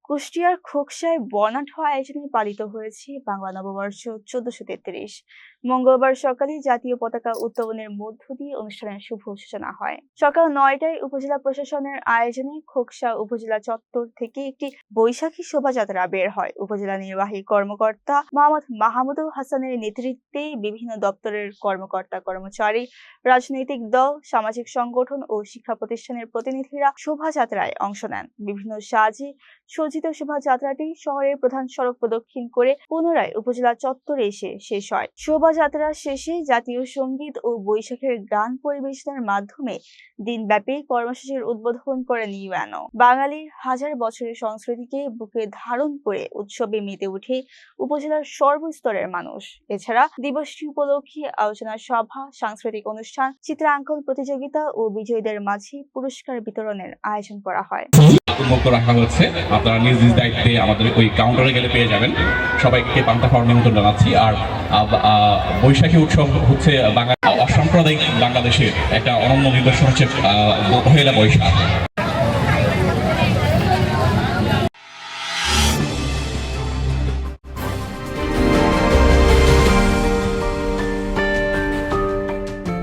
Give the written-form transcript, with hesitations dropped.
কুষ্টিয়ার খোকসায় বর্ণাঢ্য আয়োজনে পালিত হয়েছে বাংলা নববর্ষ 1433। মঙ্গলবার সকালে জাতীয় পতাকা উত্তোলনের মধ্য দিয়ে অনুষ্ঠানের শুভ সূচনা হয়। সকাল 9টায় উপজেলা প্রশাসনের আয়োজনে খোকসা উপজেলা চত্বর থেকে একটি বৈশাখী শোভাযাত্রা বের হয়। উপজেলা নির্বাহী কর্মকর্তা মোহাম্মদ মাহমুদুল হাসানের নেতৃত্বে বিভিন্ন দপ্তরের কর্মকর্তা কর্মচারী, রাজনৈতিক দল, সামাজিক সংগঠন ও শিক্ষা প্রতিষ্ঠানের প্রতিনিধিরা শোভাযাত্রায় অংশ নেন। বিভিন্ন সাজে সজ্জিত শোভাযাত্রাটি শহরের প্রধান সড়ক প্রদক্ষিণ করে পুনরায় উপজেলা চত্বরে এসে শেষ হয়। শোভাযাত্রা শেষে জাতীয় সঙ্গীত ও বৈশাখের গান পরিবেশনার মাধ্যমে দিনব্যাপী কর্মসূচির উদ্বোধন করেন ইউএনও। বাঙালির হাজার বছরের সংস্কৃতিকে বুকে ধারণ করে উৎসবে মেতে উঠে উপজেলার সর্বস্তরের মানুষ। এছাড়া দিবসটি উপলক্ষে আলোচনা সভা, সাংস্কৃতিক অনুষ্ঠান, চিত্রাঙ্কন প্রতিযোগিতা ও বিজয়ীদের মাঝে পুরস্কার বিতরণের আয়োজন করা হয়। উন্মুক্ত রাখা হচ্ছে, আপনারা নিজ নিজ দায়িত্বে আমাদের ওই কাউন্টারে গেলে পেয়ে যাবেন। সবাইকে পান্তা খাওয়ার নিমন্ত্রণ জানাচ্ছি। আর বৈশাখী উৎসব হচ্ছে অসাম্প্রদায়িক বাংলাদেশের একটা অনন্য নিদর্শন হচ্ছে পহেলা বৈশাখ।